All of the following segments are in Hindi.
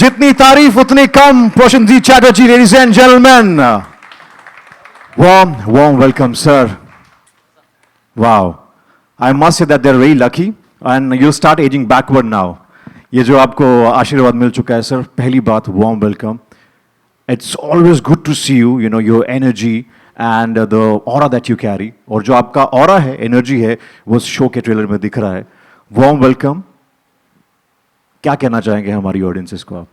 जितनी तारीफ उतनी कम. Prashanjit Chatterjee, ladies and gentlemen. Warm welcome, sir. Wow. I must say that they're very lucky, and you'll start aging backward now. ये जो आपको आशीर्वाद मिल चुका है सर, पहली बात warm welcome. It's always good to see you, your energy and the aura that you carry. और जो आपका aura है, energy है, वो शो के ट्रेलर में दिख रहा है. Warm welcome. क्या कहना चाहेंगे हमारी ऑडियंसेस को आप?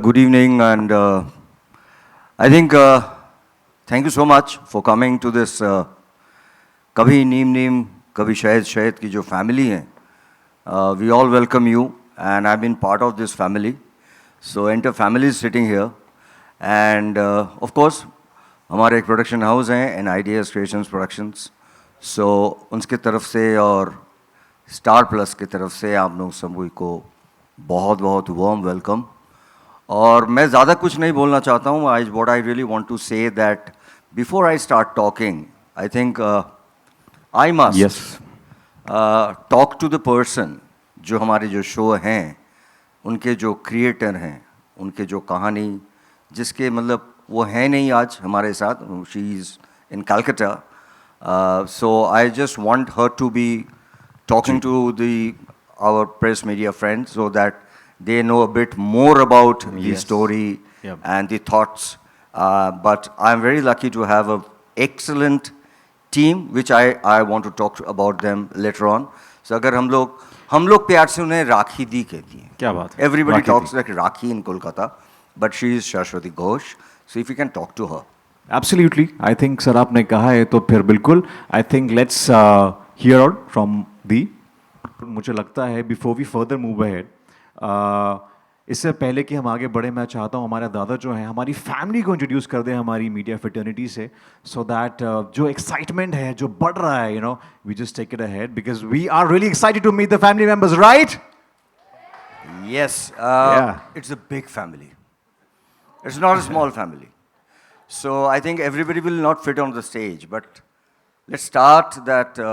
Good evening, and I think thank you so much for coming to this Kabhi Neem Kabhi Shahid की जो family है. We all welcome you, and I've been part of this family. So Enter family is sitting here, and of course हमारे एक production house हैं, and Ideas Creations Productions. So उनके तरफ से और स्टार प्लस की तरफ से आप लोग सभी को बहुत बहुत वार्म वेलकम. और मैं ज़्यादा कुछ नहीं बोलना चाहता हूँ. What I really want to say that before I start talking, I think I must talk to the person जो हमारे जो शो हैं, उनके जो क्रिएटर हैं, उनके जो कहानी जिसके मतलब वो है नहीं आज हमारे साथ. She is in Calcutta. So I just want her to be talking to our press media friends so that they know a bit more about the story and the thoughts. But I'm very lucky to have an excellent team, which I want to talk about them later on. So अगर हम लोग प्यार से उन्हें राखी दी कहती हैं. क्या बात है? Everybody talks like Rakhi in Kolkata, but she is Shashwati Ghosh. So if you can talk to her. Absolutely. I think sir आपने कहा है तो फिर बिल्कुल. I think let's hear out from the. मुझे लगता है before we further move ahead, इससे पहले कि हम आगे बढ़े, मैं चाहता हूँ हमारे दादा जो हैं हमारी फैमिली को इंट्रोड्यूस कर दें हमारी मीडिया फ्रेटर्निटी से, सो दैट जो एक्साइटमेंट है जो बढ़ रहा है, we just take it ahead because we are really excited to meet the family members, right? Yes, it's a big family. It's not a small family. So I think everybody will not fit on the stage, but let's start that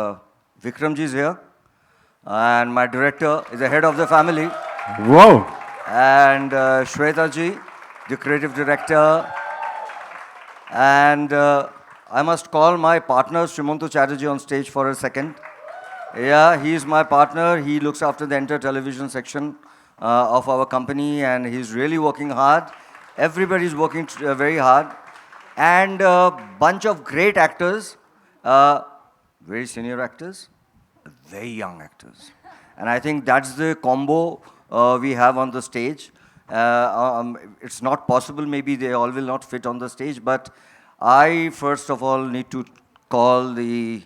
Vikramji is here, and my director is the head of the family. Wow! And Shweta ji, the creative director. And I must call my partner Srimanto Chatterjee on stage for a second. Yeah, he is my partner. He looks after the Enter television section of our company, and he's really working hard. Everybody is working very hard. And a bunch of great actors. Very senior actors, very young actors. And I think that's the combo we have on the stage. It's not possible, maybe they all will not fit on the stage, but I first of all need to call the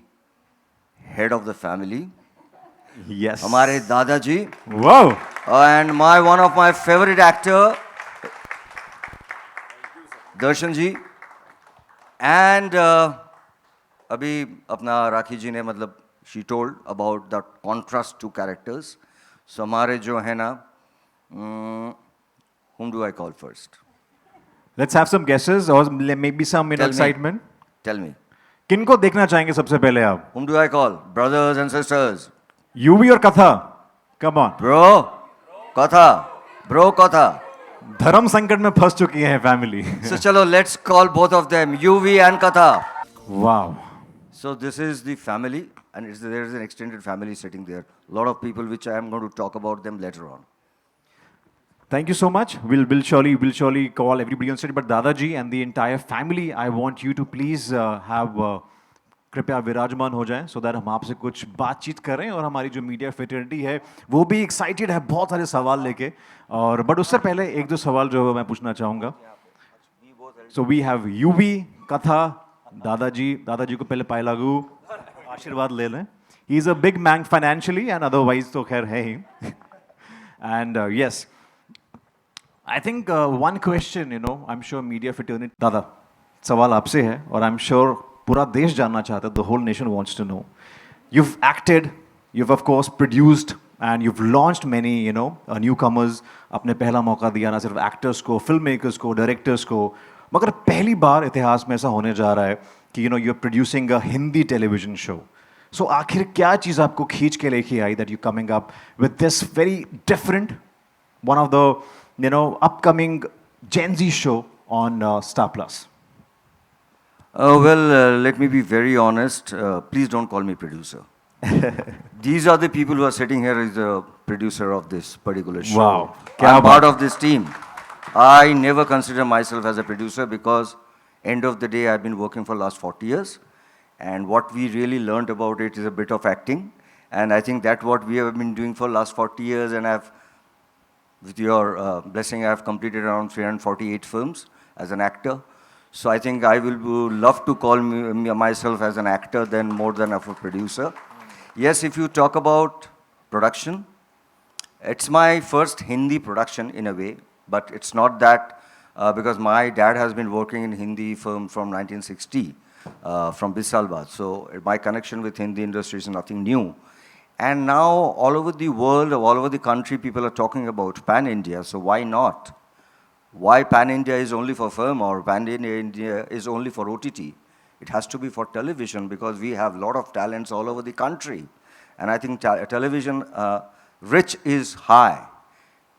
head of the family. Yes. हमारे दादाजी. Wow! And one of my favorite actor, Darshan ji. And अभी अपना राखी जी ने मतलब she told about the contrast to characters. So हमारे जो है ना, whom do I call first? Let's have some guesses or maybe some excitement. Tell me. किनको देखना चाहेंगे सबसे पहले आप? Whom do I call? Brothers and sisters. UV और कथा? Come on. Bro, कथा. धर्म संकट में फंस चुकी है फैमिली. So चलो, let's call both of them, UV and कथा. Wow. So this is the family, and there is an extended family sitting there. A lot of people, which I am going to talk about them later on. Thank you so much. We'll surely call everybody on stage. But Dadaji and the entire family, I want you to please have कृपया विराजमान हो जाएं, so that हम आपसे कुछ बातचीत करें और हमारी जो मीडिया फ्रेटर्निटी है वो भी एक्साइटेड है बहुत सारे सवाल लेके. और बट उससे पहले एक दो सवाल जो मैं पूछना चाहूँगा. So we have UV, कथा, दादाजी को पहले पाए लागू आशीर्वाद ले लें. He is a big man financially and otherwise तो खैर है ही. And yes, I think one question, I'm sure media fraternity. दादा, सवाल आपसे है और I'm sure पूरा देश जानना चाहता है. The whole nation wants to know. You've acted, you've of course produced, and you've launched many, newcomers. आपने पहला मौका दिया ना सिर्फ एक्टर्स को, फिल्म मेकर्स को, डायरेक्टर्स को, मगर पहली बार इतिहास में ऐसा होने जा रहा है कि you're producing a Hindi television show. So आखिर क्या चीज़ आपको खींच के लेके आई that you coming up with this very different one of the, upcoming Gen Z show on Star Plus? Let me be very honest. Please don't call me producer. These are the people who are sitting here as the producer of this particular show. Wow. Kya I'm baat part hai. of this team. I never consider myself as a producer because end of the day, I've been working for last 40 years. And what we really learned about it is a bit of acting. And I think that's what we have been doing for last 40 years. And with your blessing, I've completed around 348 films as an actor. So I think I will love to call myself as an actor than more than of a producer. Yes, if you talk about production, it's my first Hindi production in a way, but it's not that because my dad has been working in Hindi film from 1960, from Bisalba. So my connection with Hindi industry is nothing new. And now all over the world, all over the country, people are talking about Pan-India. So why not? Why Pan-India is only for film or Pan-India is only for OTT? It has to be for television because we have a lot of talents all over the country. And I think television rich is high.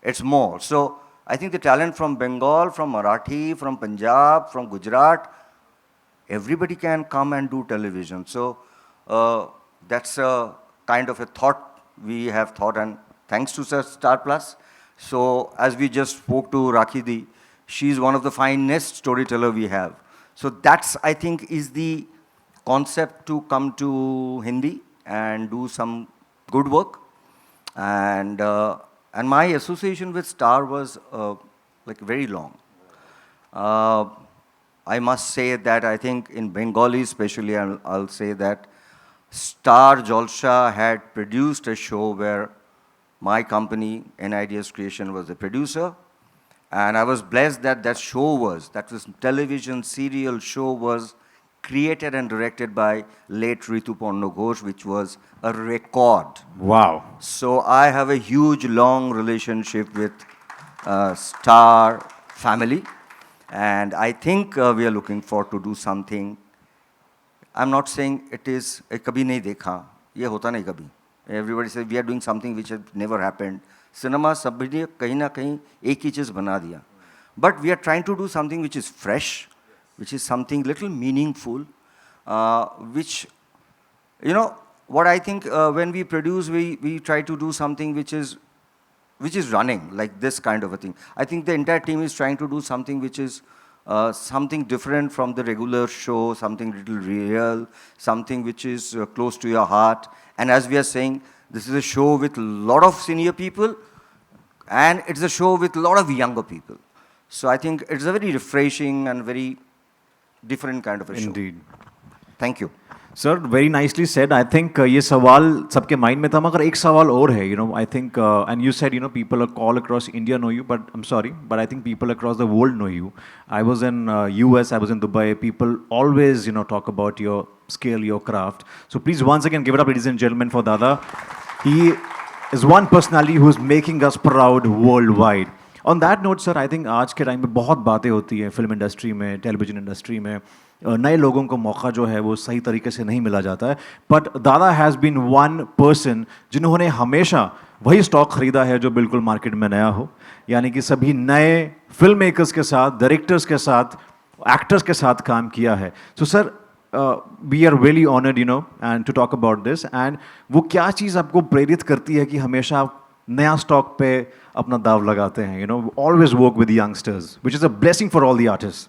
It's more. So I think the talent from Bengal, from Marathi, from Punjab, from Gujarat, everybody can come and do television. So that's a kind of a thought we have thought, and thanks to Star Plus. So as we just spoke to Rakhi, she's one of the finest storyteller we have. So that's, I think, is the concept to come to Hindi and do some good work. And my association with Star was like very long. I must say that I think in Bengali especially, I'll say that Star Jalsha had produced a show where my company, NIDS Creation, was the producer. And I was blessed that that was television serial show was created and directed by late Ritu Porno Ghosh, which was a record. Wow. So I have a huge, long relationship with Star family. And I think we are looking forward to do something. I'm not saying it is, kabhi nahi dekha, ye hota nahi kabhi. Everybody says we are doing something which has never happened. Cinema sabne kahin na kahin ek hi cheez bana diya. But we are trying to do something which is fresh, which is something little meaningful, which, what I think when we produce, we try to do something which is running, like this kind of a thing. I think the entire team is trying to do something which is something different from the regular show, something little real, something which is close to your heart. And as we are saying, this is a show with a lot of senior people, and it's a show with a lot of younger people. So I think it's a very refreshing and very different kind of a show. Indeed. Thank you. Sir very nicely said I think ये सवाल सबके माइंड में था मगर एक सवाल और है I think and you said people all across India know you but I am sorry but I think people across the world know you I was in US, I was in Dubai. People always talk about your skill, your craft. So please once again give it up, ladies and gentlemen, for Dada. He is one personality who is making us proud worldwide. On that note sir I think आज के टाइम में बहुत बातें होती हैं फिल्म इंडस्ट्री में, टेलीविजन इंडस्ट्री में, नए लोगों को मौका जो है वो सही तरीके से नहीं मिला जाता है. बट दादा हैज़ बीन वन पर्सन जिन्होंने हमेशा वही स्टॉक खरीदा है जो बिल्कुल मार्केट में नया हो, यानी कि सभी नए फिल्म मेकर्स के साथ, डायरेक्टर्स के साथ, एक्टर्स के साथ काम किया है. So sir we are really honoured and to talk about this. And वो क्या चीज़ आपको प्रेरित करती है कि हमेशा आप नया स्टॉक पे अपना दाव लगाते हैं, always work with youngsters, which is a blessing for all the artist?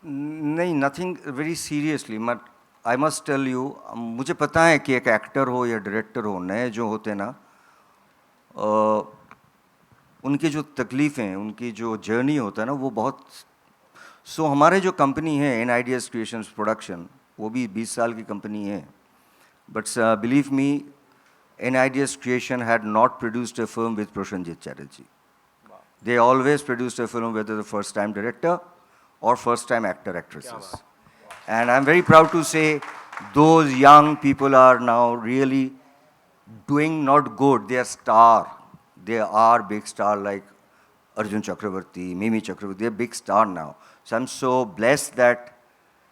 नहीं, nothing very seriously. But I must tell you, मुझे पता है कि एक एक्टर हो या डायरेक्टर हो, नए जो होते ना, उनकी जो तकलीफ़ें, उनकी जो जर्नी होता है ना, वो बहुत. सो हमारे जो कंपनी है NIDS क्रिएशंस प्रोडक्शन, वो भी 20 साल की कंपनी है. But believe me, NIDS Creation had not produced a film with Prosenjit Chatterjee. Wow. They always produced a film with the first-time director or first-time actor-actresses. Yeah, wow. And I'm very proud to say those young people are now really doing not good. They are star. They are big star like Arjun Chakravarti, Mimi Chakravarti. They're big star now. So I'm so blessed that,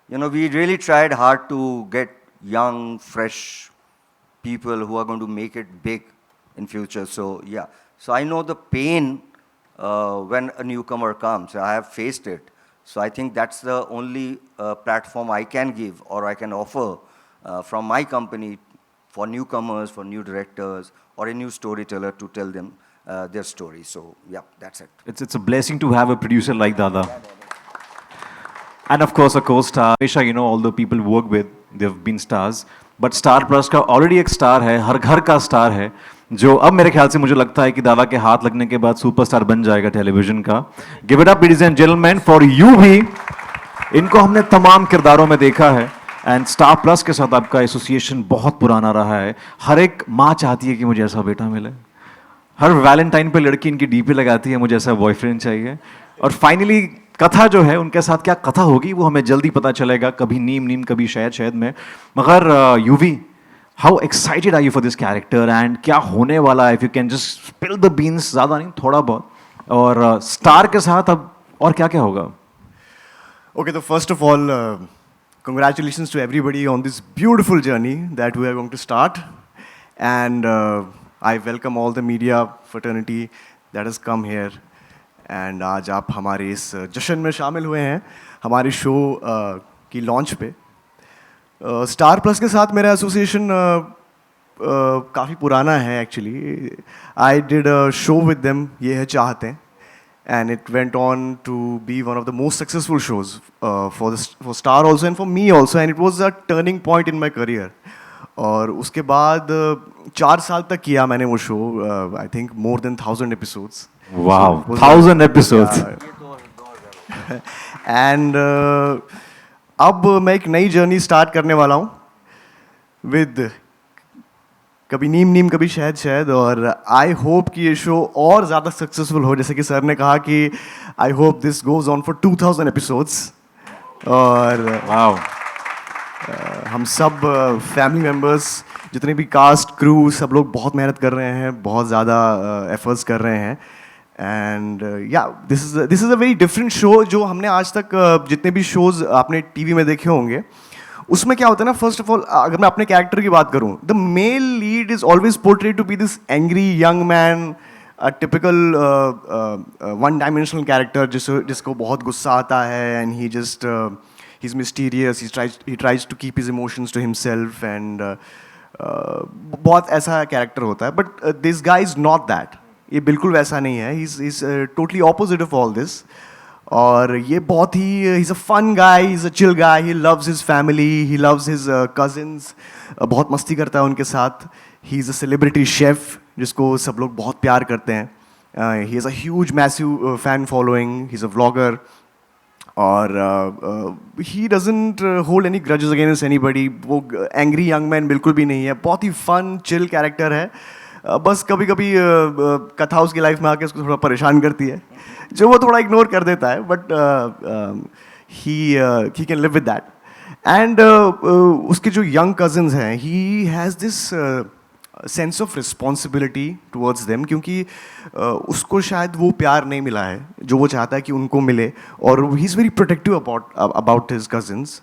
we really tried hard to get young, fresh people who are going to make it big in future. So yeah, so I know the pain when a newcomer comes. I have faced it. So I think that's the only platform I can give or I can offer from my company for newcomers, for new directors, or a new storyteller to tell them their story. So yeah, that's it. It's a blessing to have a producer like Dada. And of course, a co-star. Hमेशा, you know, all the people work with, they've been stars. But Star Plus का ऑलरेडी एक स्टार है, हर घर का स्टार है, जो अब मेरे ख्याल से मुझे लगता है कि दादा के हाथ लगने के बाद सुपरस्टार बन जाएगा टेलीविजन का. Give it up ladies and gentleman for you भी. इनको हमने तमाम किरदारों में देखा है एंड स्टार प्लस के साथ आपका एसोसिएशन बहुत पुराना रहा है. हर एक माँ चाहती है कि मुझे ऐसा बेटा मिले. हर वैलेंटाइन पे लड़की इनकी डीपी लगाती है मुझे ऐसा बॉयफ्रेंड चाहिए. और फाइनली कथा जो है उनके साथ क्या कथा होगी वो हमें जल्दी पता चलेगा, कभी नीम नीम कभी शहद शहद में. मगर Yuvi, how excited are you for this character and क्या होने वाला है? If you can just spill the beans, ज़्यादा नहीं थोड़ा बहुत. और स्टार के साथ अब और क्या क्या होगा? Okay, so first of all, congratulations to everybody on this beautiful journey that we are going to start. And I welcome all the media fraternity that has come here. And आज आप हमारे इस जश्न में शामिल हुए हैं हमारे शो की लॉन्च पे. स्टार प्लस के साथ मेरा एसोसिएशन काफ़ी पुराना है actually. I did a show with them, ये है चाहते हैं. And it went on to be one of the most successful shows for Star also and for me also, and it was a turning point in my career. और उसके बाद 4 साल तक किया मैंने वो show. I think more than 1,000 episodes. Wow, 1,000 episodes. And अब मैं एक नई जर्नी स्टार्ट करने वाला हूँ विद कभी नीम नीम कभी शहद शहद. और आई होप कि ये शो और ज़्यादा सक्सेसफुल हो, जैसे कि सर ने कहा कि I hope this goes on for 2,000 episodes. और वाओ, हम सब फैमिली मेम्बर्स, जितने भी कास्ट क्रू, सब लोग बहुत मेहनत कर रहे हैं, बहुत ज़्यादा एफर्ट्स कर रहे हैं. एंड या this is a very different show. जो हमने आज तक जितने भी शोज़ आपने टीवी में देखे होंगे, उसमें क्या होता है ना, फर्स्ट ऑफ ऑल अगर मैं अपने कैरेक्टर की बात करूं, the male lead is always portrayed to be this angry young man, a typical one dimensional character जिसको बहुत गुस्सा आता है and he just he is mysterious, he tries to keep his emotions to himself and बहुत ऐसा कैरेक्टर होता है. But this guy is not that. ये बिल्कुल वैसा नहीं है. He is totally opposite of all this. और ये बहुत ही he is a fun guy, he is a chill guy, he loves his family, he loves his cousins, बहुत मस्ती करता है उनके साथ. He is a celebrity chef जिसको सब लोग बहुत प्यार करते हैं. He is a huge massive fan following, he is a vlogger. और he doesn't hold any grudges against anybody. वो एंग्री यंग मैन बिल्कुल भी नहीं है. बहुत ही फन चिल कैरेक्टर है. बस कभी कभी कथा उसकी लाइफ में आके उसको थोड़ा परेशान करती है, जो वो थोड़ा इग्नोर कर देता है. But he can live with that. And उसके जो यंग कजिन्स हैं, ही has this sense of responsibility towards them, क्योंकि उसको शायद वो प्यार नहीं मिला है जो वो चाहता है कि उनको मिले. और he is very protective about his cousins.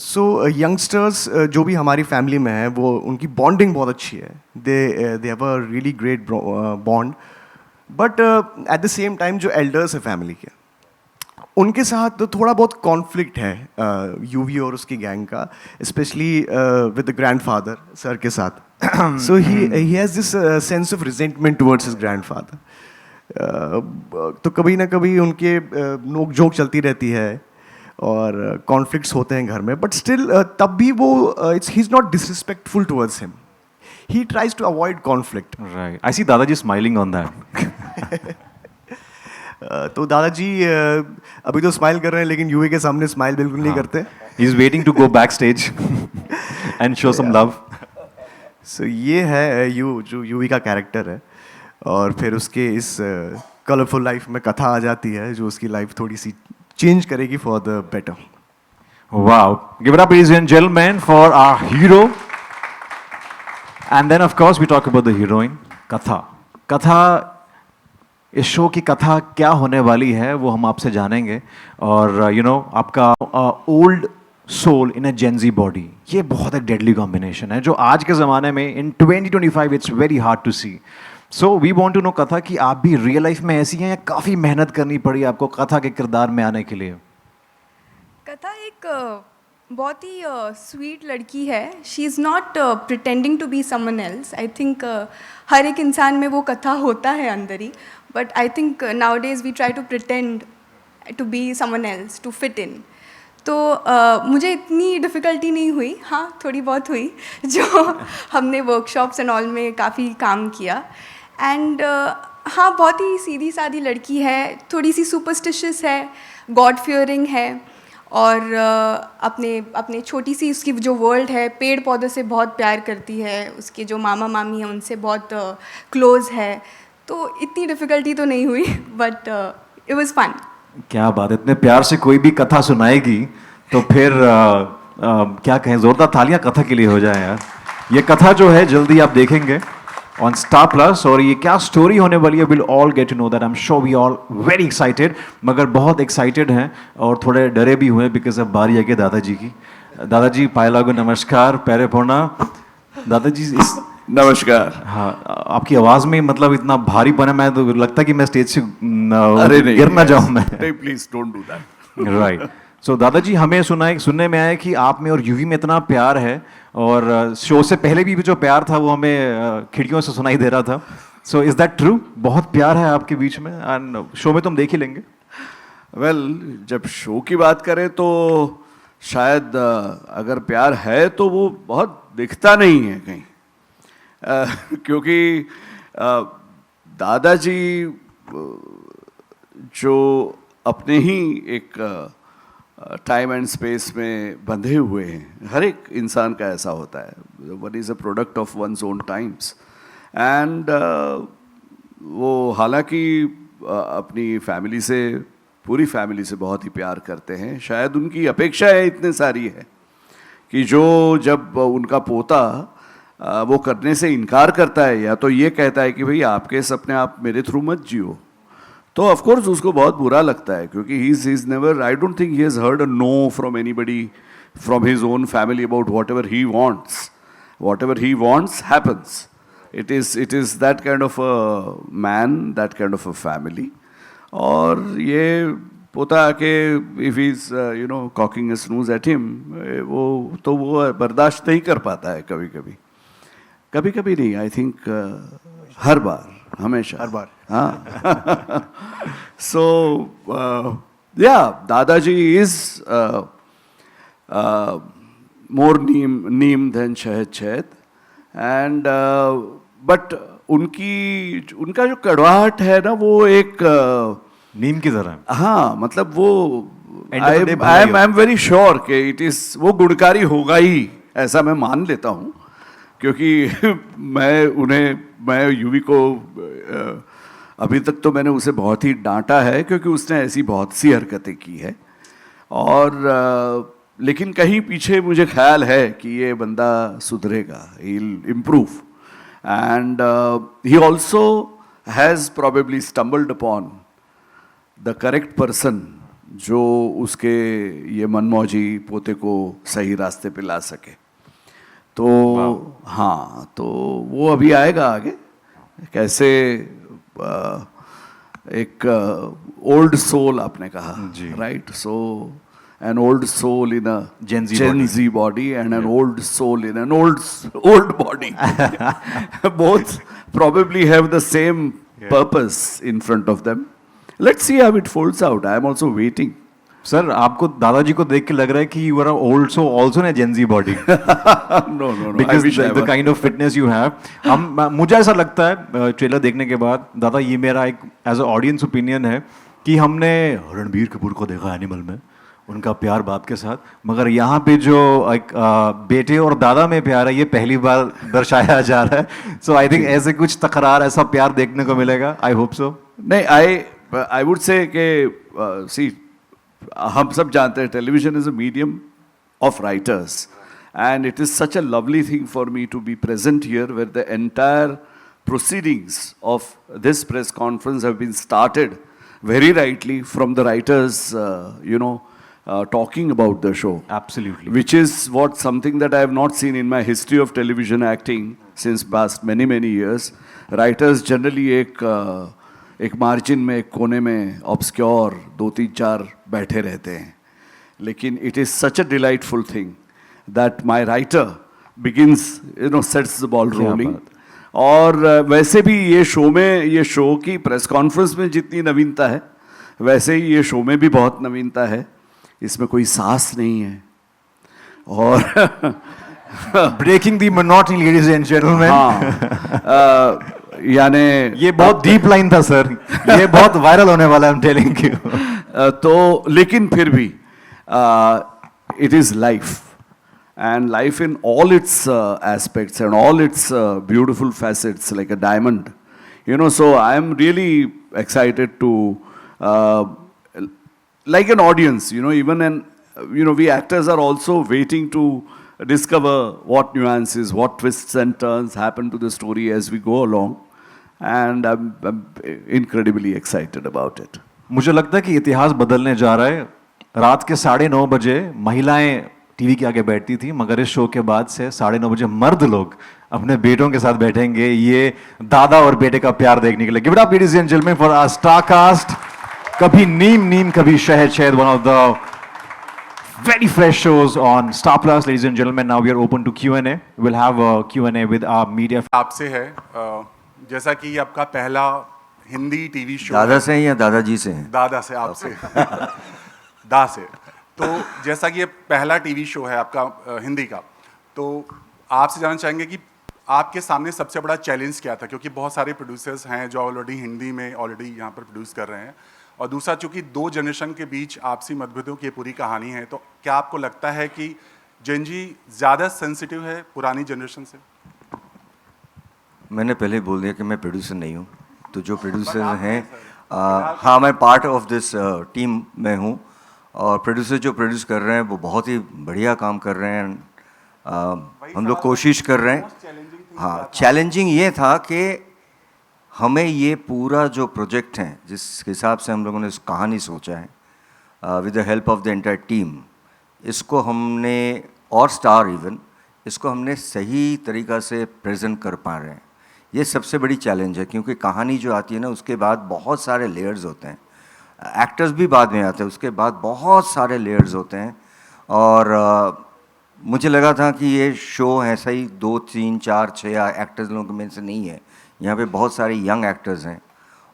So youngsters जो भी हमारी फैमिली में है, वो उनकी बॉन्डिंग बहुत अच्छी है. They have a really great bond. But at the same time जो एल्डर्स है फैमिली के, उनके साथ तो थोड़ा बहुत कॉन्फ्लिक्ट है यूवी और उसकी गैंग का, specially with the grandfather sir के साथ. So he has this sense of resentment towards his grandfather. तो कभी ना कभी उनके नोक झोंक चलती रहती है और कॉन्फ्लिक्ट्स होते हैं घर में. बट स्टिल तब भी वो he is not disrespectful towards him. He tries to avoid conflict. right. I see Dadaji smiling on that. तो दादाजी अभी तो स्माइल कर रहे हैं, लेकिन यूवी के सामने स्माइल बिल्कुल नहीं करते. He's waiting to go backstage and show some love. सो ये है जो यूवी का कैरेक्टर है. और फिर उसके इस कलरफुल लाइफ में कथा आ जाती है, जो उसकी लाइफ थोड़ी सी चेंज करेगी for the better. Wow. Give it up, ladies and gentlemen, for our hero. And then, of course, we talk about the heroine, Katha. Katha, इस शो की कथा क्या होने वाली है वो हम आपसे जानेंगे. और यू नो आपका old soul in a Gen Z body, ये बहुत एक डेडली कॉम्बिनेशन है जो आज के ज़माने में in 2025 it's very hard to see. So we want to know Katha कि आप भी रियल लाइफ में ऐसी हैं या काफ़ी मेहनत करनी पड़ी आपको कथा के किरदार में आने के लिए? कथा एक बहुत ही स्वीट लड़की है. She is not pretending to be someone else. I think हर एक इंसान में वो कथा होता है अंदर ही, but I think now days we try to pretend to be someone else to fit in. तो मुझे इतनी डिफ़िकल्टी नहीं हुई. हाँ, थोड़ी बहुत हुई जो हमने वर्कशॉप्स एंड ऑल में काफ़ी काम किया. एंड हाँ, बहुत ही सीधी सादी लड़की है, थोड़ी सी सुपरस्टिशियस है, गॉड फियरिंग है, और अपने छोटी सी उसकी जो वर्ल्ड है, पेड़ पौधों से बहुत प्यार करती है, उसके जो मामा मामी हैं उनसे बहुत क्लोज़ है. तो इतनी डिफ़िकल्टी तो नहीं हुई, बट इट वाज फन. क्या बात है, इतने प्यार से कोई भी कथा सुनाएगी तो फिर क्या कहें, जोरदार तालियां कथा के लिए हो जाए यार. ये कथा जो है जल्दी आप देखेंगे ऑन स्टार प्लस, और ये क्या स्टोरी होने वाली है will all get to know that. I am sure we all very excited, मगर बहुत एक्साइटेड हैं और थोड़े डरे भी हुए बिकॉज अब बारी है कि दादाजी की. दादाजी पायलागो नमस्कार, पैरे पोना. दादाजी इस नमस्कार. हाँ, आपकी आवाज़ में मतलब इतना भारीपन है, मैं तो लगता है कि मैं स्टेज से अरे नहीं, गिर ना जाऊँ मैं. नहीं, please don't do that. Right. So दादाजी, हमें सुनने में आया कि आप में और यूवी में इतना प्यार है, और शो से पहले भी जो प्यार था वो हमें खिड़कियों से सुनाई दे रहा था. So is that true? बहुत प्यार है आपके बीच में, एंड शो में तो हम देख ही लेंगे. वेल, जब शो की बात करें तो शायद अगर प्यार है तो वो बहुत दिखता नहीं है कहीं. क्योंकि दादाजी जो अपने ही एक टाइम एंड स्पेस में बंधे हुए हैं, हर एक इंसान का ऐसा होता है. One is a product of one's own times. And वो हालांकि अपनी फैमिली से, पूरी फैमिली से बहुत ही प्यार करते हैं. शायद उनकी अपेक्षाएं इतने सारी है कि जो जब उनका पोता वो करने से इनकार करता है या तो ये कहता है कि भाई आपके सपने आप मेरे थ्रू मत जियो, तो ऑफ कोर्स उसको बहुत बुरा लगता है. क्योंकि he is never, I don't think he has heard a know from anybody from his own family about whatever he wants happens. It is that kind of a man, that kind of a family. और ये पोता आके if he is caulking a snooze at him, वो बर्दाश्त नहीं कर पाता है. कभी कभी नहीं, आई थिंक हर बार, हमेशा, हर बार. हाँ. सो या, दादाजी इज मोर नीम देन शहद. एंड बट उनका जो कड़वाहट है ना, वो एक नीम की तरह. हाँ, मतलब वो End of the day I am very sure कि इट इज, वो गुणकारी होगा ही, ऐसा मैं मान लेता हूँ. क्योंकि मैं यूवी को अभी तक तो मैंने उसे बहुत ही डांटा है, क्योंकि उसने ऐसी बहुत सी हरकतें की है. और लेकिन कहीं पीछे मुझे ख्याल है कि ये बंदा सुधरेगा, he will improve. And he also has probably stumbled upon the correct person जो उसके ये मनमौजी पोते को सही रास्ते पे ला सके. तो हाँ, तो वो अभी आएगा आगे. कैसे एक ओल्ड सोल आपने कहा, right? So an old soul in a Gen Z body and an old soul in an old body. Both probably have the same purpose in front of them. Let's see how it folds out. I am also waiting. Sir, आपको दादाजी को देख के लग रहा है कि you are also in a Gen Z body. No. Because the kind of fitness you have. मुझे ऐसा लगता है ट्रेलर देखने के बाद, दादा, ये मेरा एक एज अ ऑडियंस ओपिनियन है कि हमने रणबीर कपूर को देखा एनिमल में, उनका प्यार बाप के साथ, मगर यहाँ पे जो एक बेटे और दादा में प्यार है, ये पहली बार दर्शाया जा रहा है. सो आई थिंक ऐसे कुछ तकरार, ऐसा प्यार देखने को मिलेगा. I hope so. नहीं, आई वुड से कि सी, हम सब जानते हैं television is a medium of writers, and it is such a lovely thing for me to be present here where the entire proceedings of this press conference have been started very rightly from the writers talking about the show. Absolutely. Which is what something that I have not seen in my history of television acting since past many years. Writers generally एक मार्जिन में एक कोने में ऑब्सक्योर 2-3-4 बैठे रहते हैं, लेकिन it is such a delightful thing that my writer begins sets the ball rolling. और वैसे भी ये शो की प्रेस कॉन्फ्रेंस में जितनी नवीनता है, वैसे ही ये शो में भी बहुत नवीनता है. इसमें कोई सास नहीं है और Breaking the monotony, ladies and gentlemen. हाँ, यानी ये बहुत डीप लाइन था सर, ये बहुत वायरल होने वाला है, I'm telling you. तो लेकिन फिर भी it is life, and life in all its aspects and all its beautiful facets like a diamond, so I am really excited to like an audience, even an we actors are also waiting to discover what nuances, what twists and turns happen to the story as we go along, and I'm incredibly excited about it. मुझे लगता है कि इतिहास बदलने जा रहा है. रात के 9:30 बजे महिलाएं टीवी के आगे बैठती थी, मगर इस शो के बाद से 9:30 बजे मर्द लोग अपने बेटों के साथ बैठेंगे ये दादा और बेटे का प्यार देखने के लिए. Give it up ladies and gentleman for our star cast. Kabhi Neem Kabhi Shahad, one of the very fresh shows on Star Plus, ladies and gentlemen. Now we are open to Q&A. We'll have a Q&A with our media. आपसे है जैसा कि आपका पहला हिंदी टीवी शो दादा से हैं या दादाजी से हैं? दादा से, आपसे दा से. तो जैसा कि ये पहला टीवी शो है आपका हिंदी का, तो आपसे जानना चाहेंगे कि आपके सामने सबसे बड़ा चैलेंज क्या था, क्योंकि बहुत सारे प्रोड्यूसर्स हैं जो ऑलरेडी हिंदी में ऑलरेडी यहाँ पर प्रोड्यूस कर रहे हैं, और दूसरा चूंकि 2 जनरेशन के बीच आपसी मतभेदों की पूरी कहानी है, तो क्या आपको लगता है कि जेनजी ज़्यादा सेंसिटिव है पुरानी जनरेशन से? मैंने पहले बोल दिया कि मैं प्रोड्यूसर नहीं हूँ, तो जो प्रोड्यूसर हैं हाँ, मैं पार्ट ऑफ दिस टीम में हूँ, और प्रोड्यूसर जो प्रोड्यूस कर रहे हैं वो बहुत ही बढ़िया काम कर रहे हैं. हम लोग कोशिश कर रहे हैं. हाँ, चैलेंजिंग ये था कि हमें ये पूरा जो प्रोजेक्ट है, जिस हिसाब से हम लोगों ने इस कहानी सोचा है with the help of the entire team, इसको हमने और स्टार इवन इसको हमने सही तरीक़ा से प्रेजेंट कर पा रहे हैं. ये सबसे बड़ी चैलेंज है, क्योंकि कहानी जो आती है ना, उसके बाद बहुत सारे लेयर्स होते हैं. एक्टर्स भी बाद में आते हैं, उसके बाद बहुत सारे लेयर्स होते हैं. और मुझे लगा था कि ये शो ऐसा ही 2, 3, 4, 6 एक्टर्स लोगों में से नहीं है. यहाँ पे बहुत सारे यंग एक्टर्स हैं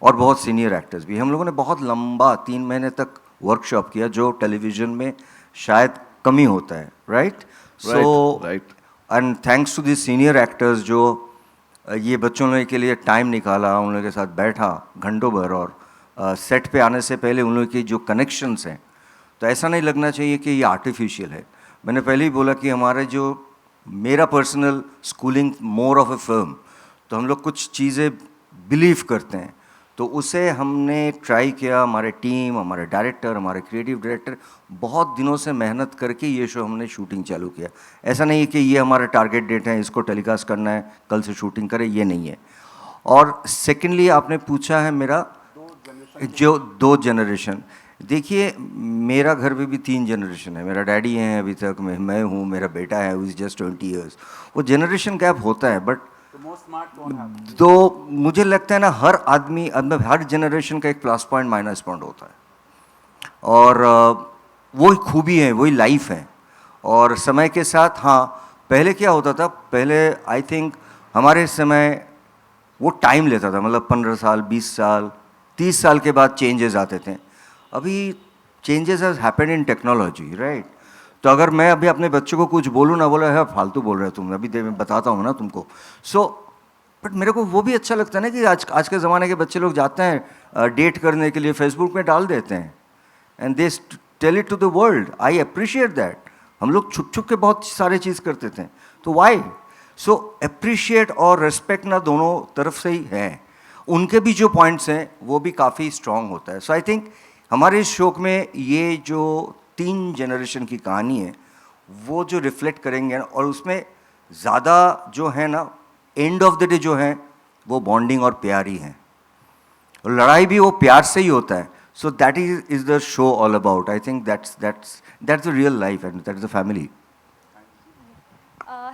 और बहुत सीनियर एक्टर्स भी. हम लोगों ने बहुत लंबा 3 महीने तक वर्कशॉप किया, जो टेलीविज़न में शायद कमी होता है. Right. So and thanks to the senior actors जो ये बच्चों लोगों के लिए टाइम निकाला, उन लोगों के साथ बैठा घंटों भर, और सेट पे आने से पहले उन लोगों की जो कनेक्शंस हैं, तो ऐसा नहीं लगना चाहिए कि ये आर्टिफिशियल है. मैंने पहले ही बोला कि हमारे जो मेरा personal schooling more of A film, तो हम लोग कुछ चीज़ें बिलीव करते हैं, तो उसे हमने ट्राई किया. हमारे टीम, हमारे डायरेक्टर, हमारे क्रिएटिव डायरेक्टर बहुत दिनों से मेहनत करके ये शो हमने शूटिंग चालू किया. ऐसा नहीं है कि ये हमारा टारगेट डेट है, इसको टेलीकास्ट करना है, कल से शूटिंग करें, ये नहीं है. और सेकेंडली आपने पूछा है मेरा जो 2 जनरेशन. देखिए, मेरा घर में भी 3 जनरेशन है. मेरा डैडी हैं अभी तक, मैं हूँ, मेरा बेटा है, इज़ जस्ट 20 ईयर्स. वो जनरेशन गैप होता है, बट तो मुझे लगता है ना, हर आदमी हर जनरेशन का एक प्लस पॉइंट माइनस पॉइंट होता है, और वही खूबी है, वही लाइफ है. और समय के साथ, हाँ, पहले क्या होता था, पहले आई थिंक हमारे समय वो टाइम लेता था, मतलब 15 साल, 20 साल, 30 साल के बाद चेंजेस आते थे. अभी changes has happened in technology, right. तो अगर मैं अभी अपने बच्चों को कुछ बोलूँ ना, बोला है फालतू बोल रहे हो तुम, अभी मैं बताता हूँ ना तुमको. सो बट मेरे को वो भी अच्छा लगता है ना कि आज के ज़माने के बच्चे लोग जाते हैं डेट करने के लिए, फेसबुक में डाल देते हैं, and they tell it to the world. I appreciate that. हम लोग छुप के बहुत सारे चीज़ करते थे, तो वाई. सो अप्रिशिएट और रेस्पेक्ट ना दोनों तरफ से ही है. उनके भी जो पॉइंट्स हैं वो भी काफ़ी स्ट्रॉन्ग होता है. सो आई थिंक हमारे इस शो में ये जो 3 जनरेशन की कहानी है वो जो रिफ्लेक्ट करेंगे, और उसमें ज़्यादा जो है ना, एंड ऑफ द डे जो है वो बॉन्डिंग और प्यार ही है, और लड़ाई भी वो प्यार से ही होता है. So that is the show all about. I think that's the real life and that is the family.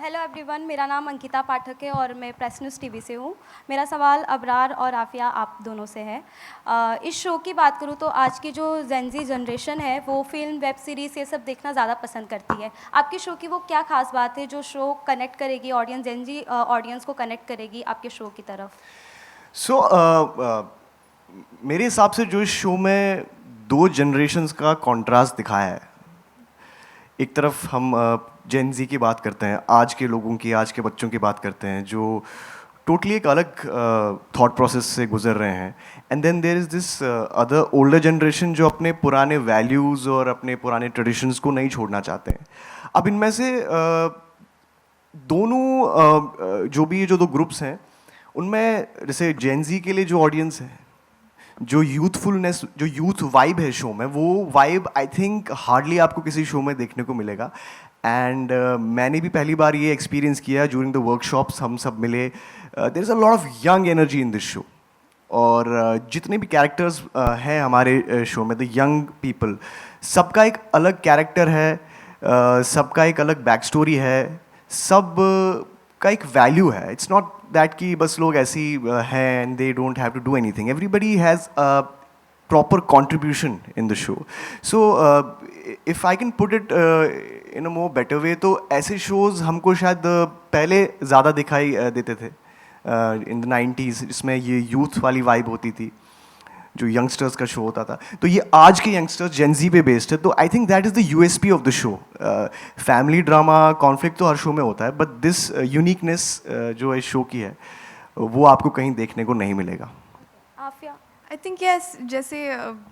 Hello everyone, मेरा नाम अंकिता पाठक है और मैं प्रेस न्यूज़ टीवी से हूँ। मेरा सवाल अबरार और आफिया आप दोनों से है। इस शो की बात करूँ तो आज की जो जेनजी जनरेशन है वो फिल्म, वेब सीरीज़ ये सब देखना ज़्यादा पसंद करती है। आपके शो की वो क्या खास बात है जो शो कनेक्ट करेगी ऑडियंस, जेनजी ऑडियंस को कनेक्ट करेगी आपके शो की तरफ? सो मेरे हिसाब से जो इस शो में दो जनरेशन्स का कॉन्ट्रास्ट दिखाया है। एक तरफ हम जेन ज़ी की बात करते हैं, आज के लोगों की, आज के बच्चों की बात करते हैं जो टोटली एक अलग थॉट प्रोसेस से गुजर रहे हैं। And then there is this other older generation जो अपने पुराने वैल्यूज़ और अपने पुराने ट्रेडिशंस को नहीं छोड़ना चाहते हैं। अब इनमें से दोनों जो दो ग्रुप्स हैं उनमें जैसे जेन ज़ी के लिए जो ऑडियंस है, जो यूथफुलनेस, जो यूथ वाइब है शो में, वो वाइब आई थिंक हार्डली आपको किसी शो में देखने को मिलेगा। एंड मैंने भी पहली बार ये एक्सपीरियंस किया ड्यूरिंग द वर्कशॉप्स। हम सब मिले, there is a lot of young energy in this show. और जितने भी कैरेक्टर्स हैं हमारे शो में, द यंग पीपल, सबका एक अलग कैरेक्टर है, सबका एक अलग बैक स्टोरी है, सब का एक वैल्यू है। इट्स नॉट दैट कि बस लोग ऐसे ही हैं and they don't have to do anything. Everybody has a proper contribution in the show. So if I can put it in a more better way, तो ऐसे shows हमको शायद पहले ज़्यादा दिखाई देते थे in the 90s, जिसमें ये youth वाली vibe होती थी, जो youngsters का show होता था। तो ये आज के youngsters Gen Z पे based है, तो I think that is the USP of the show. Family drama, conflict तो हर show में होता है, but this uniqueness जो इस show की है वो आपको कहीं देखने को नहीं मिलेगा। आफिया? आई थिंक यस, जैसे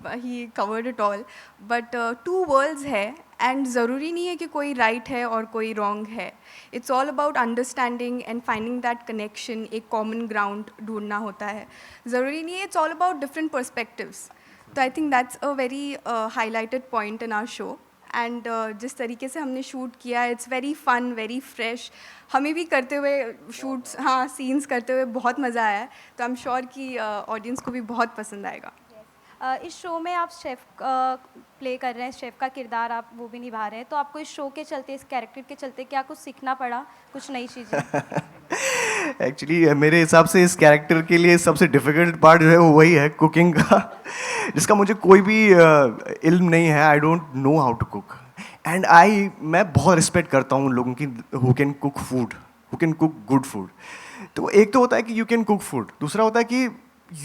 ही covered it all, but two worlds है एंड ज़रूरी नहीं है कि कोई राइट है और कोई रॉन्ग है। It's all about understanding and finding that connection, एक कॉमन ग्राउंड ढूंढना होता है। ज़रूरी नहीं है, it's all about different perspectives. तो I think that's a very highlighted point in our show. And जिस तरीके से हमने शूट किया, it's very fun, very fresh. हमें भी करते हुए शूट्स, हाँ, सीन्स करते हुए बहुत मज़ा आया है। तो आई एम श्योर कि ऑडियंस को भी बहुत पसंद आएगा। इस शो में आप शेफ़ प्ले कर रहे हैं, शेफ़ का किरदार आप वो भी निभा रहे हैं, तो आपको इस शो के चलते, इस कैरेक्टर के चलते क्या कुछ सीखना पड़ा, कुछ नई चीज़ें? एक्चुअली मेरे हिसाब से इस कैरेक्टर के लिए सबसे डिफ़िकल्ट पार्ट जो है वो वही है, कुकिंग का, जिसका मुझे कोई भी इल्म नहीं है। I don't know how to cook and मैं बहुत रिस्पेक्ट करता हूँ उन लोगों की who can cook food, who can cook good food. तो एक तो होता है कि यू कैन कुक फूड, दूसरा होता है कि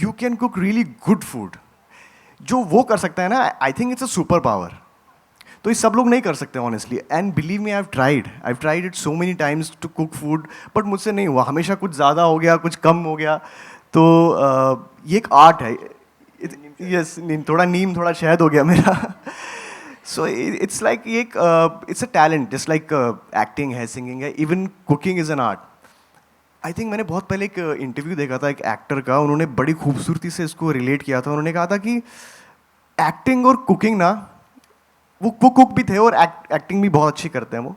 you can cook really good food. जो वो कर सकता है ना, I think it's a super power. तो ये सब लोग नहीं कर सकते honestly. And believe me, I have tried it so many times to cook food, but मुझसे नहीं हुआ। हमेशा कुछ ज़्यादा हो गया, कुछ कम हो गया। तो ये एक आर्ट है। यस, थोड़ा नीम थोड़ा शहद हो गया मेरा। So it's like it's a talent, just like acting है, सिंगिंग है, even cooking is an art. I think मैंने बहुत पहले एक इंटरव्यू देखा था एक एक्टर का, उन्होंने बड़ी खूबसूरती से इसको रिलेट किया था। उन्होंने कहा था कि एक्टिंग और कुकिंग ना, वो कुक भी थे और एक्टिंग भी बहुत अच्छी करते हैं वो।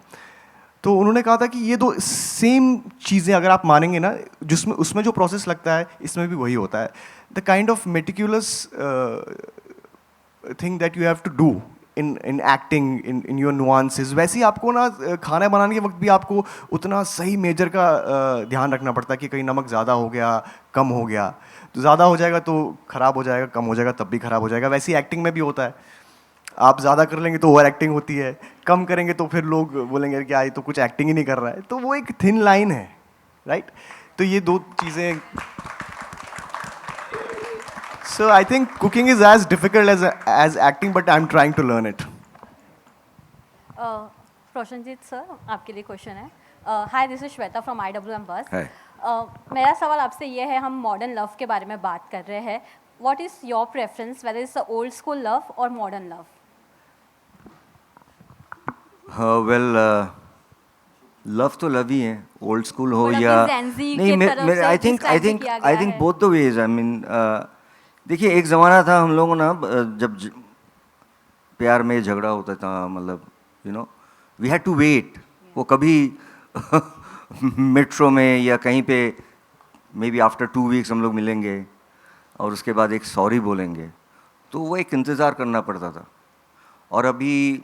तो उन्होंने कहा था कि ये दो सेम चीज़ें अगर आप मानेंगे ना, जिसमें उसमें जो प्रोसेस लगता है इसमें भी वही होता है। The kind of meticulous thing that you have to do in acting, in your nuances, वैसे ही आपको ना खाना बनाने के वक्त भी आपको उतना सही मेजर का ध्यान रखना पड़ता है कि कहीं नमक ज़्यादा हो गया, कम हो गया। तो ज़्यादा हो जाएगा तो ख़राब हो जाएगा, कम हो जाएगा तब भी ख़राब हो जाएगा। वैसे ही एक्टिंग में भी होता है, आप ज़्यादा कर लेंगे तो ओवर एक्टिंग होती है, कम करेंगे तो फिर लोग बोलेंगे कि ये तो कुछ एक्टिंग ही नहीं कर रहा है। तो वो एक थिन लाइन है, राइट? तो ये दो चीज़ें। So I think cooking is as difficult as acting, but I'm trying to learn it. Roshanjeet sir, आपके लिए क्वेश्चन है। Hi, this is Shweta from IWM buzz. Hi. मेरा सवाल आपसे ये है, हम मॉडर्न लव के बारे में बात कर रहे हैं। What is your preference, whether it's old school love और मॉडर्न लव? वेल, लव तो लव ही है, ओल्ड स्कूल हो मतलब या कि Gen Z नहीं। की तरफ से आई जिस थिंक type से किया गया है। Both the ways. I mean, देखिए, एक ज़माना था हम लोगों ना, जब प्यार में झगड़ा होता था, मतलब वी हैड टू वेट। वो कभी मेट्रो में या कहीं पे मे बी आफ्टर 2 वीक्स हम लोग मिलेंगे और उसके बाद एक सॉरी बोलेंगे। तो वो एक इंतज़ार करना पड़ता था। और अभी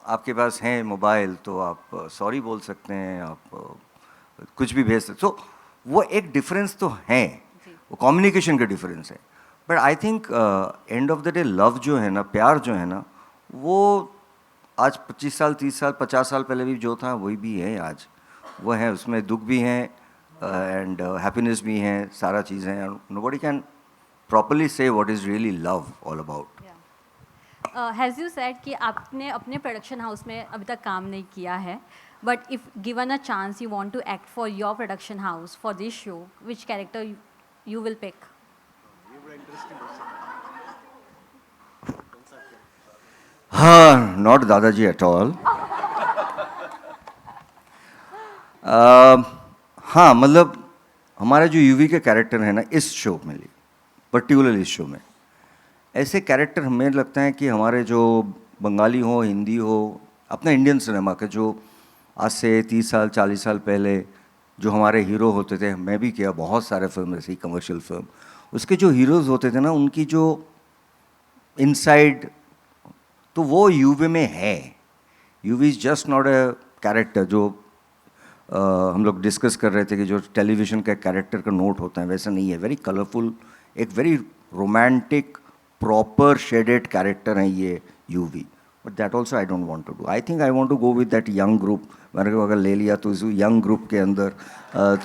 आपके पास है मोबाइल, तो आप सॉरी बोल सकते हैं, आप कुछ भी भेज सकते। तो वो एक डिफरेंस तो है, वो कम्युनिकेशन का डिफरेंस है। But I think end of the day love जो है ना, प्यार जो है ना, वो आज 25 साल 30 साल 50 साल पहले भी जो था वही भी है आज। वो है, उसमें दुख भी हैं एंड हैप्पीनेस भी हैं, सारा चीज़ है। नोबडी कैन प्रॉपरली से what is really love all about. Has you said कि आपने अपने प्रोडक्शन हाउस में अभी तक काम नहीं किया है, but if given a chance you want to act for your production house for this show, which character you will pick? हाँ, नॉट दादाजी एट ऑल। हाँ, मतलब हमारा जो यूवी के कैरेक्टर है ना इस शो में, पर्टिकुलर इस शो में, ऐसे कैरेक्टर हमें लगता है कि हमारे जो बंगाली हो, हिंदी हो, अपना इंडियन सिनेमा के जो आज से 30 साल 40 साल पहले जो हमारे हीरो होते थे, मैं भी किया बहुत सारे फिल्म ऐसी कमर्शियल फिल्म, उसके जो हीरोज़ होते थे ना, उनकी जो इनसाइड, तो वो यूवी में है। UV is just not a character जो हम लोग डिस्कस कर रहे थे कि जो टेलीविज़न का कैरेक्टर का नोट होता है, वैसा नहीं है। वेरी कलरफुल, एक very romantic, proper shaded character है ये Yuvi. But that also I don't want to do. I think I want to go with that young group. मैंने को अगर ले लिया तो इस यंग ग्रुप के अंदर,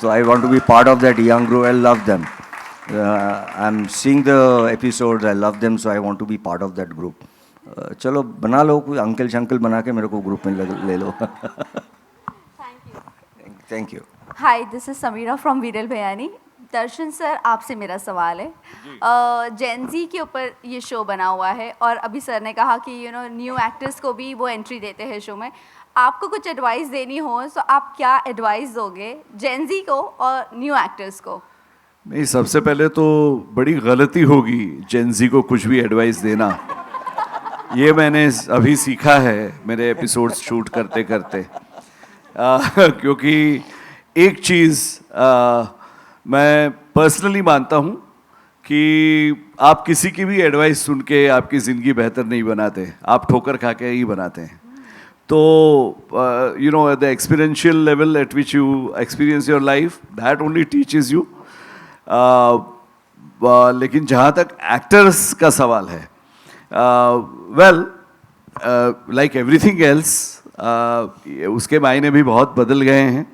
तो I want to be part of that young group. I love them, I am seeing the episodes, I love them, so I want to be part of that group. चलो बना लो, कोई अंकल शंकल बना के मेरे को ग्रुप में ले लो। Thank you. Hi, this is Samira from Viral Bhayani. Darshan sir, आपसे मेरा सवाल है, जेन-ज़ी के ऊपर ये शो बना हुआ है और अभी सर ने कहा कि न्यू एक्टर्स को भी वो एंट्री देते हैं शो में। आपको कुछ एडवाइस देनी हो तो आप क्या एडवाइस दोगे जेन-ज़ी को और न्यू एक्टर्स को? नहीं, सबसे पहले तो बड़ी गलती होगी जेन-ज़ी को कुछ भी एडवाइस देना। ये मैंने अभी सीखा है मेरे एपिसोड्स शूट करते करते। क्योंकि एक चीज़ मैं पर्सनली मानता हूँ कि आप किसी की भी एडवाइस सुन के आपकी ज़िंदगी बेहतर नहीं बनाते, आप ठोकर खा के ही बनाते हैं। तो the experiential level eight which you experience your life, that only teaches you. लेकिन जहाँ तक एक्टर्स का सवाल है, वेल, लाइक एवरीथिंग एल्स, उसके मायने भी बहुत बदल गए हैं।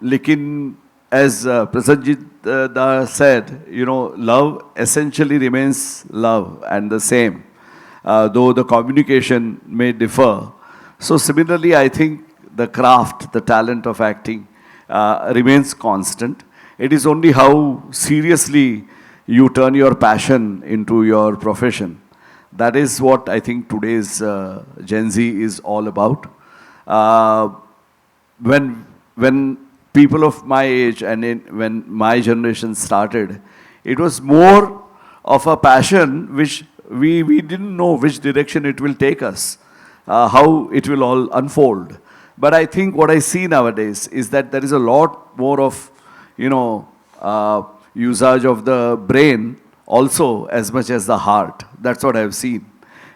लेकिन as Prasadjit Da said, love essentially remains love and the same, though the communication may differ. So similarly, I think the craft, the talent of acting remains constant. It is only how seriously you turn your passion into your profession. That is what I think today's Gen Z is all about. When people of my age and when my generation started, it was more of a passion which we didn't know which direction it will take us, how it will all unfold. But I think what I see nowadays is that there is a lot more of, usage of the brain also as much as the heart. That's what I've seen.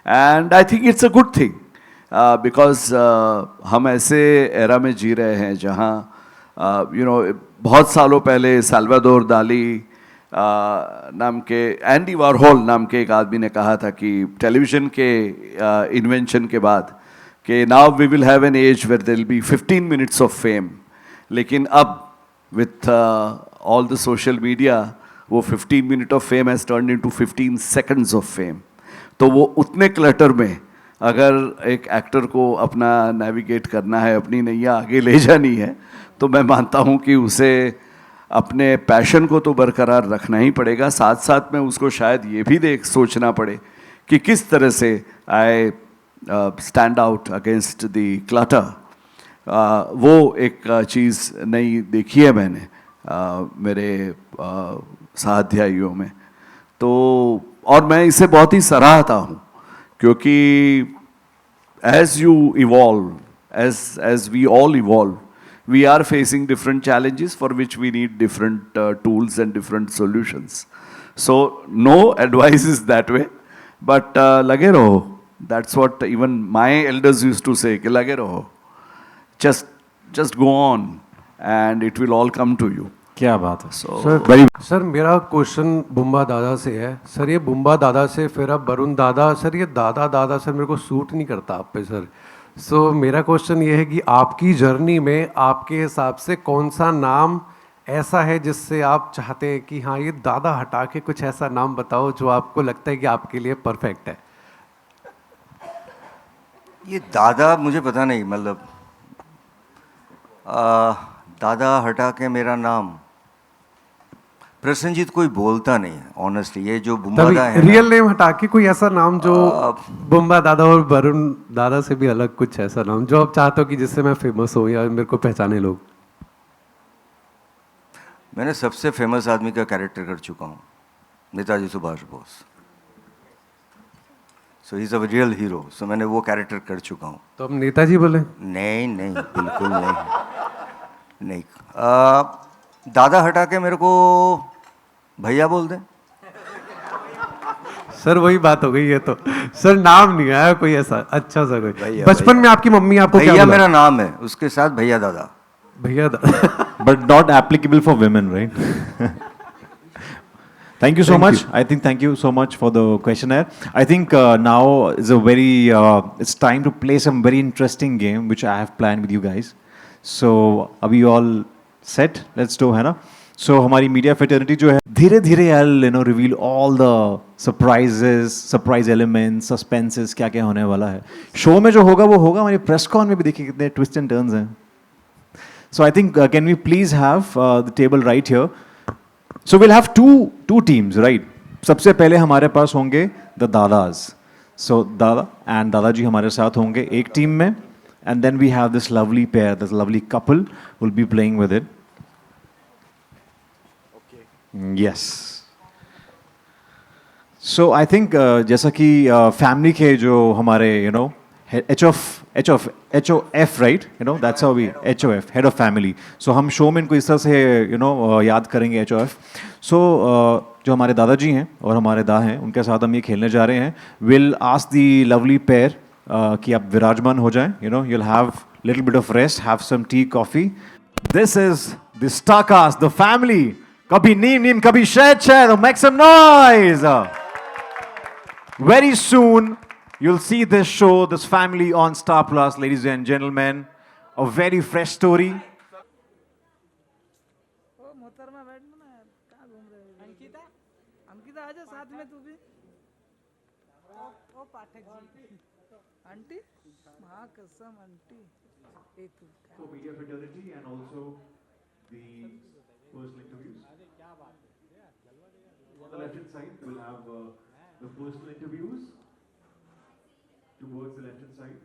And I think it's a good thing, because हम ऐसे era में जी रहे हैं जहाँ बहुत सालों पहले साल्वाडोर दाली नाम के, एंडी वारहोल नाम के एक आदमी ने कहा था कि टेलीविज़न के इन्वेंशन के बाद कि now we will have an age where there will be 15 minutes of fame. लेकिन अब with all the social media, वो 15 minute of fame has turned into 15 seconds of fame. तो वो उतने क्लटर में अगर एक एक्टर को अपना नेविगेट करना है, अपनी नैया आगे ले जानी है, तो मैं मानता हूँ कि उसे अपने पैशन को तो बरकरार रखना ही पड़ेगा। साथ साथ में उसको शायद ये भी सोचना पड़े कि किस तरह से I stand out against the clutter. वो एक चीज़ नई देखी है मैंने मेरे साध्यायियों में। तो और मैं इसे बहुत ही सराहता हूँ, क्योंकि as you evolve, as we all evolve, we are facing different challenges for which we need different tools and different solutions. So no advice is that way, but लगे रहो. That's what even my elders used to say कि लगे रहो, just go on and it will all come to you. क्या बात है. So सर मेरा क्वेश्चन बुम्बा दादा से है. सर ये बुम्बा दादा से फिर अब वरुण दादा, सर ये दादा दादा सर मेरे को सूट नहीं करता आप पे सर. सो मेरा क्वेश्चन ये है कि आपकी जर्नी में आपके हिसाब से कौन सा नाम ऐसा है जिससे आप चाहते हैं कि हाँ ये दादा हटा के कुछ ऐसा नाम बताओ जो आपको लगता है कि आपके लिए परफेक्ट है. ये दादा मुझे पता नहीं, मतलब दादा हटा के मेरा नाम प्रसन्नजीत कोई बोलता नहीं है ऑनेस्टली. ये जो बुम्बादा है रियल नेम हटा के कोई ऐसा नाम जो बुम्बा दादा और वरुण दादा से भी अलग कुछ ऐसा नाम जो आप चाहते हो कि जिससे मैं फेमस हूँ या मेरे को पहचाने लोग. मैंने सबसे फेमस आदमी का कैरेक्टर कर चुका हूँ, Netaji Subhash Bose. So he is a real hero. सो मैंने वो कैरेक्टर कर चुका हूँ. तो हम नेताजी बोले? नहीं नहीं, बिल्कुल नहीं. नहीं, दादा हटा के मेरे को भैया बोल दें. सर वही बात हो गई है. तो सर नाम नहीं आया कोई ऐसा अच्छा सा कोई. भैया, बचपन में आपकी मम्मी आपको क्या भैया बोला? मेरा नाम है, उसके साथ भैया दादा. भैया दादा. But not applicable for women, right? Thank you so much. I think thank you so much for the questionnaire. I think now is a very it's time to play some very interesting game which I have planned with you guys. So are we all set? Let's do है ना. So हमारी media fraternity जो है धीरे धीरे I'll reveal all the surprises, surprise elements, suspenses क्या क्या होने वाला है. Show में जो होगा वो होगा. हमारी press con में भी देखिए कितने twists and turns हैं. So I think can we please have the table right here? So we'll have two teams, right? सबसे पहले हमारे पास होंगे the दादाज. So दादा and दादाजी हमारे साथ होंगे एक टीम में, and then we have this lovely pair, this lovely couple will be playing with it. Okay. Yes. So I think जैसा कि family के जो हमारे HOF, right? That's how we HOF, head of family. So हम शो में इनको इस तरह से याद करेंगे HOF. So जो हमारे दादाजी हैं और हमारे दा हैं उनके साथ हम ये खेलने जा रहे हैं. We'll ask the lovely pair कि आप विराजमान हो जाएं. You'll have little bit of rest, have some tea, coffee. This is the Starcast, the family. कभी नीम, कभी शहद. Make some noise. Very soon. You'll see this show, this family on Star Plus, ladies and gentlemen. A very fresh story. For media fraternity and also the personal interviews. On the left hand side, we'll have the personal interviews. Towards the left hand side.